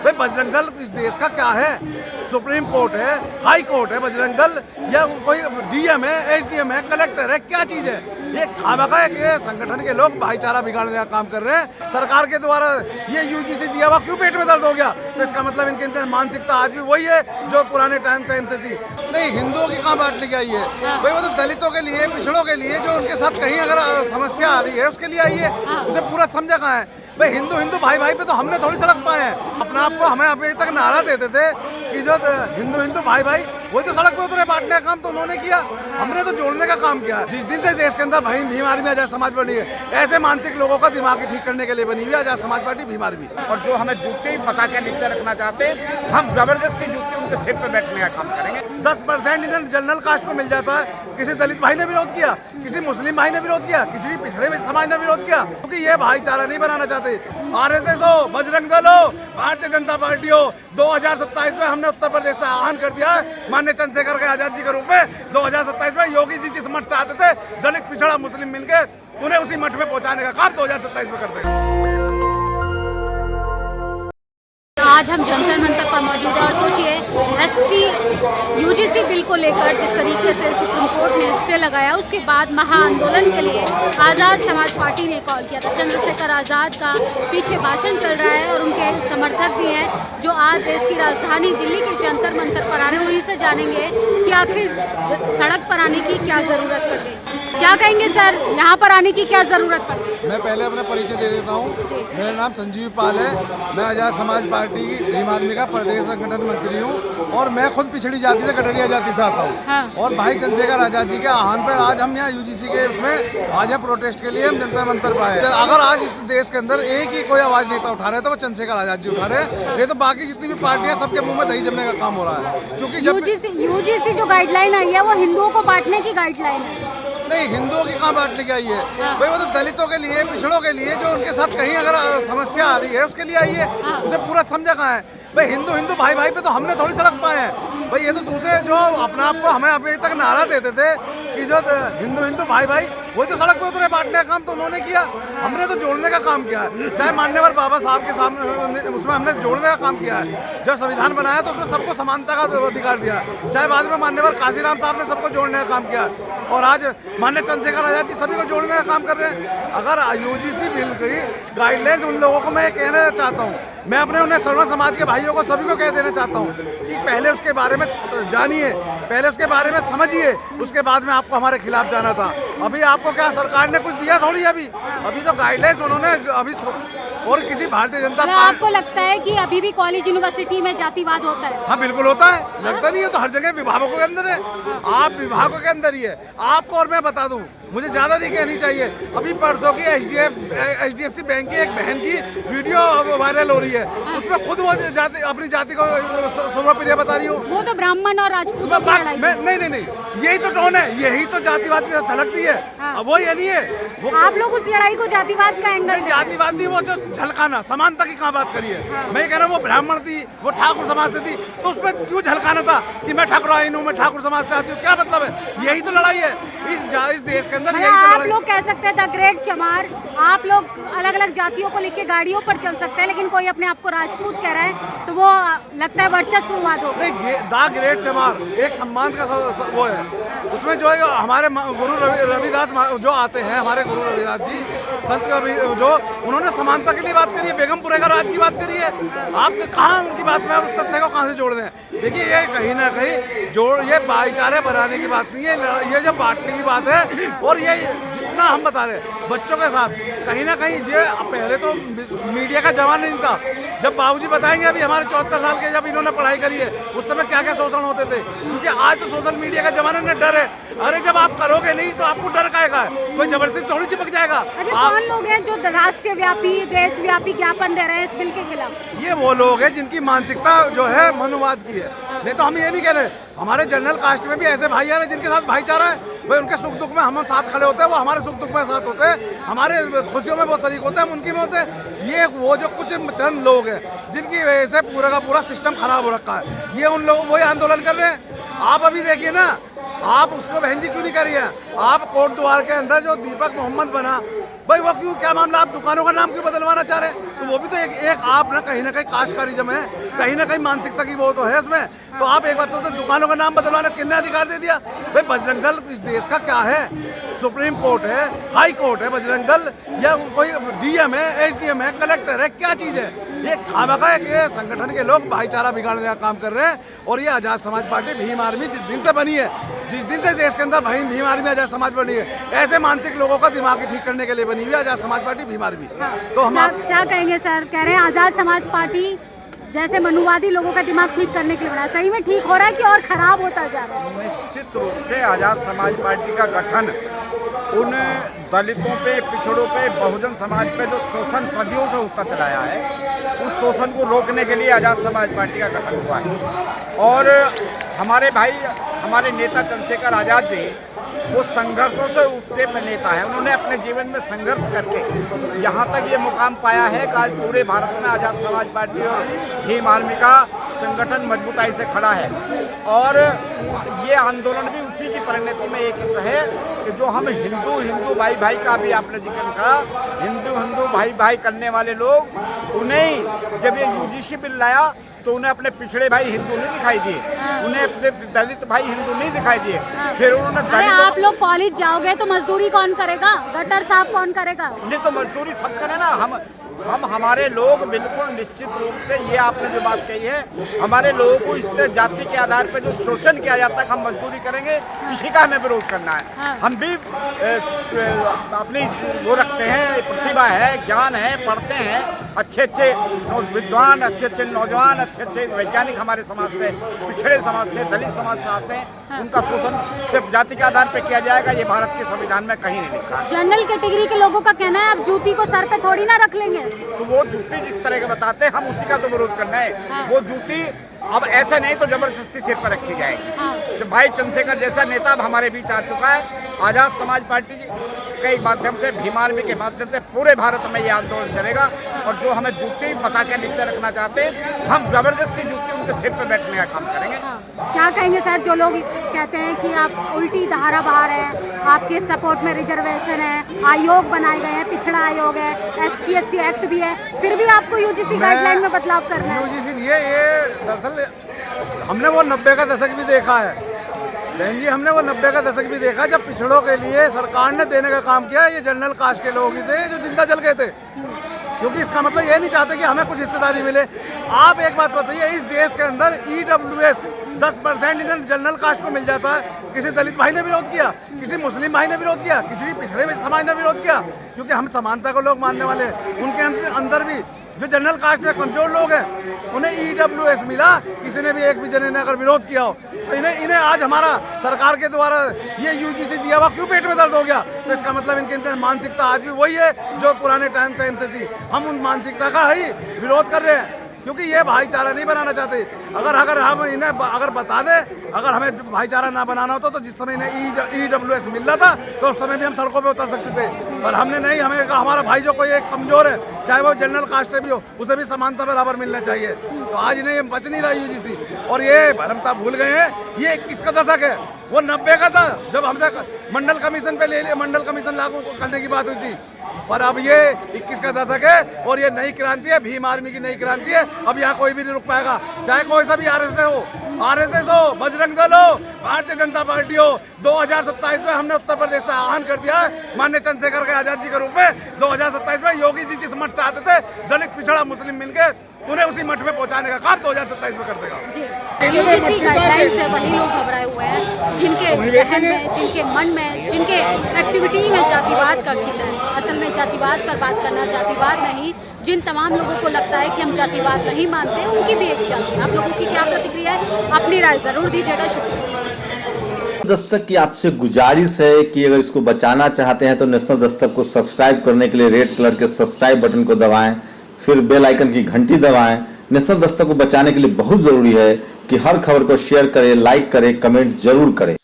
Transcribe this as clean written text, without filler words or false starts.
भाई बजरंग दल इस देश का क्या है? सुप्रीम कोर्ट है, हाई कोर्ट है बजरंग दल, या कोई डीएम है, एसडीएम है, कलेक्टर है, क्या चीज है? ये खामखा है कि संगठन के लोग भाईचारा बिगाड़ने का काम कर रहे हैं। सरकार के द्वारा ये यूजीसी दिया हुआ क्यों पेट में दर्द हो गया? तो इसका मतलब इनके अंदर मानसिकता आज भी वही है जो पुराने टाइम से थी। नहीं, हिंदुओं की कहाँ बांट लेके आई है भाई? वो तो दलितों के लिए, पिछड़ों के लिए, जो उनके साथ कहीं अगर समस्या आ रही है उसके लिए आई है। उसे पूरा समझा कहाँ है भाई? हिंदू हिंदू भाई भाई पे तो हमने थोड़ी सड़क पाए हैं। अपना आप को हमें अभी तक नारा देते थे कि जो हिंदू हिंदू भाई भाई वही तो सड़क पे उतरे, बांटने का काम तो उन्होंने किया, हमने तो जोड़ने का काम किया। जिस दिन से देश के अंदर भाई भीम आर्मी आजाद समाज बनी है, ऐसे मानसिक लोगों का दिमाग ठीक करने के लिए बनी हुई है आजाद समाज पार्टी भीम आर्मी। और जो हमें जूते पता के नीचे रखना चाहते हैं, हम जबरदस्ती जूते उनके सिर पे बैठने का काम करेंगे। 10% इंडियन जनरल कास्ट को मिल जाता है। किसी दलित भाई ने विरोध किया, किसी मुस्लिम भाई ने विरोध किया, किसी पिछड़े समाज ने विरोध किया, क्योंकि ये भाईचारा नहीं बनाना चाहते। आरएसएस हो, बजरंग दल हो, भारतीय जनता पार्टी हो, 2027 में हमने उत्तर प्रदेश से आह्वान कर दिया है माननीय चंद्रशेखर के आजाद जी के रूप में। 2027 में योगी जी जिस मठ से आते थे, दलित पिछड़ा मुस्लिम मिलकर उन्हें उसी मठ में पहुंचाने का काम 2027 में कर देंगे। आज हम जंतर मंतर पर मौजूद हैं और सोचिए एसटी यूजीसी बिल को लेकर जिस तरीके से सुप्रीम कोर्ट ने स्टे लगाया, उसके बाद महाआंदोलन के लिए आज़ाद समाज पार्टी ने कॉल किया था। चंद्रशेखर आज़ाद का पीछे भाषण चल रहा है और उनके समर्थक भी हैं जो आज देश की राजधानी दिल्ली के जंतर मंतर पर आ रहे हैं। उन्हीं से जानेंगे कि आखिर सड़क पर आने की क्या ज़रूरत पड़ गई। क्या कहेंगे सर, यहाँ पर आने की क्या ज़रूरत पड़ गई? मैं पहले अपना परिचय दे देता हूँ। मेरा नाम संजीव पाल है। मैं आजाद समाज पार्टी की भीम आर्मी का प्रदेश संगठन मंत्री हूँ और मैं खुद पिछड़ी जाति से, कटरिया जाति से आता हूँ। हाँ। और भाई चंद्रशेखर आजाद जी के आह्वान पर आज हम यहाँ यूजीसी के उसमें आज हम प्रोटेस्ट के लिए हम जंतर मंतर पर आए। अगर आज इस देश के अंदर एक ही कोई आवाज नेता उठा रहे तो वो चंद्रशेखर आजाद जी उठा रहे। ये तो बाकी जितनी भी पार्टियां सबके मुंह में दही जमने का काम हो रहा है, क्योंकि यूजीसी जो गाइडलाइन आई है वो हिंदुओं को बांटने की गाइडलाइन है। नहीं, हिंदुओं की कहाँ बांट लेके आई है भाई? वो तो दलितों के लिए, पिछड़ों के लिए, जो उनके साथ कहीं अगर समस्या आ रही है उसके लिए आई है। उसे पूरा समझा कहाँ है भाई? हिंदू हिंदू भाई भाई पे तो हमने थोड़ी सड़क पाए हैं भाई। ये तो दूसरे जो अपना आप को हमें अभी तक नारा देते थे कि जो हिंदू हिंदू भाई भाई वही तो सड़क पे उतरे, बांटने का काम तो उन्होंने किया, हमने तो जोड़ने का काम किया है। चाहे मान्यवर बाबा साहब के सामने उसमें हमने जोड़ने का काम किया है। जब संविधान बनाया तो उसमें सबको समानता का अधिकार दिया। चाहे बाद में मान्यवर काशीराम साहब ने सबको जोड़ने का काम किया, और आज माननीय चंद्रशेखर आजाद जी सभी को जोड़ने का काम कर रहे हैं। अगर यूजीसी बिल की गाइडलाइंस उन लोगों को मैं कहना चाहता हूँ, मैं अपने उन्हें सर्व समाज के भाइयों को सभी को कह देना चाहता हूँ कि पहले उसके बारे में जानिए, पहले उसके बारे में समझिए, उसके बाद में आपको हमारे खिलाफ जाना था। अभी आपको क्या सरकार ने कुछ दिया थोड़ी? अभी तो गाइडलाइंस उन्होंने अभी, और किसी भारतीय जनता पार्टी, आपको लगता है कि अभी भी कॉलेज यूनिवर्सिटी में जातिवाद होता है? हाँ बिल्कुल होता है। लगता नहीं है तो हर जगह विभागों के अंदर है। आप विभागों के अंदर ही है आपको। और मैं बता दूं, मुझे ज्यादा नहीं कहनी चाहिए, अभी परसों की एचडीएफसी बैंक की एक बहन की वीडियो वायरल हो रही है, उसमें खुद वो अपनी जाति को सर्वप्रिय बता रही हो। वो तो ब्राह्मण और राजपूत की लड़ाई है। नहीं, यही तो टोन है, यही तो जातिवाद की झलकती है। अब वो ये नहीं है वो, आप लोग उस लड़ाई को जातिवाद का एंगल, जातिवाद नहीं, वो जो झलकाना, समानता की कहाँ बात करिए। मैं कह रहा हूँ वो ब्राह्मण थी, वो ठाकुर समाज से थी, तो उसमें क्यों झलकाना था कि मैं ठाकुराइन हूँ, मैं ठाकुर समाज से आती हूँ? क्या मतलब है? यही तो लड़ाई है इस देश के अंदर। आप लोग कह सकते हैं द ग्रेट चमार, आप लोग अलग अलग जातियों को लेके गाड़ियों पर चल सकते हैं, लेकिन कोई अपने आप को राजपूत कह रहा है तो वो लगता है वर्चस्ववाद हो। नहीं, द ग्रेट चमार एक सम्मान का वो है। उसमें जो है हमारे गुरु रविदास जो आते हैं, हमारे गुरु रविदास जी संत कबीर, जो उन्होंने समानता के लिए बात करी है, बेगमपुरे का राज की बात करी है। आप कहाँ उनकी बात में उस तथ्य को कहाँ से जोड़ दें? देखिए, ये कहीं ना कहीं ये भाईचारे बनाने की बात नहीं है, ये जो बांटने की बात है। और ये जितना हम बता रहे हैं बच्चों के साथ, कहीं ना कहीं ये पहले तो मीडिया का जमाना नहीं था। जब बाबूजी बताएंगे, अभी हमारे 74 साल के जब इन्होंने पढ़ाई करी है, उस समय क्या क्या शोषण होते थे, क्योंकि आज तो सोशल मीडिया का जमाना में डर है। अरे जब आप करोगे नहीं तो आपको डर काएगा, कोई जबरदस्ती थोड़ी चिपक जाएगा। कौन लोग हैं जो राष्ट्रीय व्यापी, देश व्यापी ज्ञापन दे रहे हैं इस बिल के खिलाफ? ये वो लोग हैं जिनकी मानसिकता जो है मनुवाद की है। नहीं तो हम ये नहीं कह रहे, हमारे जनरल कास्ट में भी ऐसे भाई हैं जिनके साथ भाईचारा है भाई। उनके सुख दुख में हम साथ खड़े होते हैं, वो हमारे सुख दुख में साथ होते हैं, हमारे खुशियों में वो शरीक होते हैं, हम उनकी में होते हैं। ये वो जो कुछ चंद लोग हैं जिनकी वजह से पूरा का पूरा सिस्टम खराब हो रखा है, ये उन लोग वही आंदोलन कर रहे हैं। आप अभी देखिए ना, आप उसको बहन जी क्यों नहीं करिए? आप कोट द्वार के अंदर जो दीपक मोहम्मद बना, भाई वो क्यों, क्या मामला? आप दुकानों का नाम क्यों बदलवाना चाह रहे हैं? तो वो भी तो एक आप ना कहीं काशकारिज्म है, कहीं ना कहीं मानसिकता की वो तो है उसमें। तो आप एक बात तो दुकानों का नाम बदलवाना किसने अधिकार दे दिया? भाई बजरंग दल इस देश का क्या है? सुप्रीम कोर्ट है, हाई कोर्ट है बजरंग दल, या कोई डीएम है, एसडीएम है, कलेक्टर है, क्या चीज़ है? ये खामखा है कि ये संगठन के लोग भाईचारा बिगाड़ने का काम कर रहे हैं। और ये आज़ाद समाज पार्टी भीम आर्मी जिस दिन से बनी है, जिस दिन से देश के अंदर भीम आर्मी आज़ाद समाज बनी है, ऐसे मानसिक लोगों का दिमाग ठीक करने के लिए बनी हुई है आज़ाद समाज पार्टी भीम आर्मी। तो हम क्या कहेंगे सर? कह रहे हैं आज़ाद समाज पार्टी जैसे मनुवादी लोगों का दिमाग ठीक करने के लिए बना, सही में ठीक हो रहा है कि और खराब होता जा रहा है? निश्चित रूप से आज़ाद समाज पार्टी का गठन उन दलितों पे, पिछड़ों पे, बहुजन समाज पे जो शोषण सदियों से होता चला आया है, उस शोषण को रोकने के लिए आज़ाद समाज पार्टी का गठन हुआ है। और हमारे भाई, हमारे नेता चंद्रशेखर आज़ाद जी वो संघर्षों से उठते नेता है। उन्होंने अपने जीवन में संघर्ष करके यहाँ तक ये मुकाम पाया है कि आज पूरे भारत में आज़ाद समाज पार्टी और भीम आर्मी का संगठन मजबूताई से खड़ा है। और ये आंदोलन भी उसी की परिणति में एक है कि जो हम हिंदू हिंदू भाई भाई का भी आपने जिक्र करा, हिंदू हिंदू भाई भाई करने वाले लोग, उन्हें जब ये यूजीसी बिल लाया तो उन्हें अपने पिछड़े भाई हिंदू नहीं दिखाई दिए, उन्हें अपने दलित भाई हिंदू नहीं दिखाई दिए। फिर उन्होंने आप लोग कॉलेज जाओगे तो मजदूरी कौन करेगा? गटर साफ कौन करेगा? नहीं तो मजदूरी सब करे ना। हम हमारे लोग बिल्कुल निश्चित रूप से, ये आपने जो बात कही है, हमारे लोगों को इस तरह जाति के आधार पर जो शोषण किया जाता है, हम मजदूरी करेंगे, इसी का हमें विरोध करना है। हम भी अपनी वो रखते हैं, प्रतिभा है, ज्ञान है, पढ़ते हैं, अच्छे विद्वान, अच्छे नौजवान, अच्छे वैज्ञानिक हमारे समाज से, पिछड़े समाज से, दलित समाज से आते हैं। उनका शोषण सिर्फ जाति के आधार पर किया जाएगा, ये भारत के संविधान में कहीं नहीं लिखा है। जनरल कैटेगरी के लोगों का कहना है आप जूती को सर पे थोड़ी ना रख लेंगे। तो वो जूती जिस तरह के बताते हैं, हम उसी का तो विरोध करना है। वो जूती अब ऐसा नहीं तो जबरदस्ती सिर पर रखी जाएगी। जब भाई चंद्रशेखर जैसा नेता अब हमारे बीच आ चुका है, आज़ाद समाज पार्टी के माध्यम से, भीम आर्मी के माध्यम से पूरे भारत में ये आंदोलन चलेगा। और जो हमें जूती बता के नीचे रखना चाहते हैं, हम जबरदस्ती जूती उनके सिर पर बैठने का काम करेंगे। क्या कहेंगे सर, जो लोग कहते हैं कि आप उल्टी धारा बाहर हैं, आपके सपोर्ट में रिजर्वेशन है, आयोग बनाए गए हैं, पिछड़ा आयोग है, ST/SC एक्ट भी है, फिर भी आपको यूजीसी गाइडलाइन में बदलाव करना है? यूजीसी नहीं है ये, दरअसल हमने वो 90 का दशक भी देखा है बहन जी, हमने वो 90 का दशक भी देखा जब पिछड़ों के लिए सरकार ने देने का काम किया। ये जनरल कास्ट के लोग ही थे जो जिंदा जल गए थे, क्योंकि इसका मतलब ये नहीं चाहते कि हमें कुछ हिस्सेदारी मिले। आप एक बात बताइए, इस देश के अंदर EWS 10% इन्हें जनरल कास्ट को मिल जाता है। किसी दलित भाई ने विरोध किया, किसी मुस्लिम भाई ने विरोध किया, किसी पिछड़े समाज ने विरोध किया, क्योंकि हम समानता को लोग मानने वाले हैं। उनके अंदर भी जो जनरल कास्ट में कमजोर लोग हैं उन्हें EWS मिला, किसी ने भी एक भी जने ने अगर विरोध किया हो तो इन्हें आज हमारा सरकार के द्वारा ये यूजीसी दिया हुआ क्यों पेट में दर्द हो गया? तो इसका मतलब इनके मानसिकता आज भी वही है जो पुराने टाइम से थी। हम उन मानसिकता का ही विरोध कर रहे हैं, क्योंकि ये भाईचारा नहीं बनाना चाहते। अगर हम इन्हें अगर बता दें, अगर हमें भाईचारा ना बनाना होता तो जिस समय इन्हें EWS मिल रहा था तो उस समय भी हम सड़कों पे उतर सकते थे, पर हमने नहीं। हमें हमारा भाई जो कोई एक कमजोर है, चाहे वो जनरल कास्ट से भी हो, उसे भी समानता बराबर मिलना चाहिए। तो आज इन्हें ये बच नहीं रहा यूजीसी, और ये भरमता भूल गए हैं। ये 21 का दशक है, वो 90 का था जब हमसे मंडल कमीशन पे ले लिया, मंडल कमीशन लागू करने की बात हुई थी। पर अब ये 21 का दशक है और ये नई क्रांति है, भीम आर्मी की नई क्रांति है। अब यहाँ कोई भी नहीं रुक पाएगा, चाहे कोई सा भी RSS हो, बजरंग दल हो, भारतीय जनता पार्टी हो। 2027 में हमने उत्तर प्रदेश से आह्वान कर दिया है माननीय चंद्रशेखर के आजाद जी के रूप में। 2027 में योगी जी जिस मठ चाहते थे, दलित पिछड़ा मुस्लिम मिलके उन्हें उसी मठ में पहुंचाने का काम 2027 में कर देगा। यूजीसी गाइडलाइन से वही लोग घबराए हुए हैं जिनके जहन में, जिनके मन में, जिनके एक्टिविटी में जातिवाद का खिला है। असल में जातिवाद पर बात करना, जातिवाद नहीं। जिन तमाम लोगों को लगता है कि हम जातिवाद नहीं मानते, उनकी भी एक जाति। आप लोगों की क्या प्रतिक्रिया है? अपनी राय जरूर दीजिएगा। शुक्रिया। दस्तक की आपसे गुजारिश है कि अगर इसको बचाना चाहते हैं तो नेशनल दस्तक को सब्सक्राइब करने के लिए रेड कलर के सब्सक्राइब बटन को दबाएं, फिर बेल आइकन की घंटी दबाएं। नेशनल दस्तक को बचाने के लिए बहुत जरूरी है कि हर खबर को शेयर करें, लाइक करें, कमेंट जरूर करें।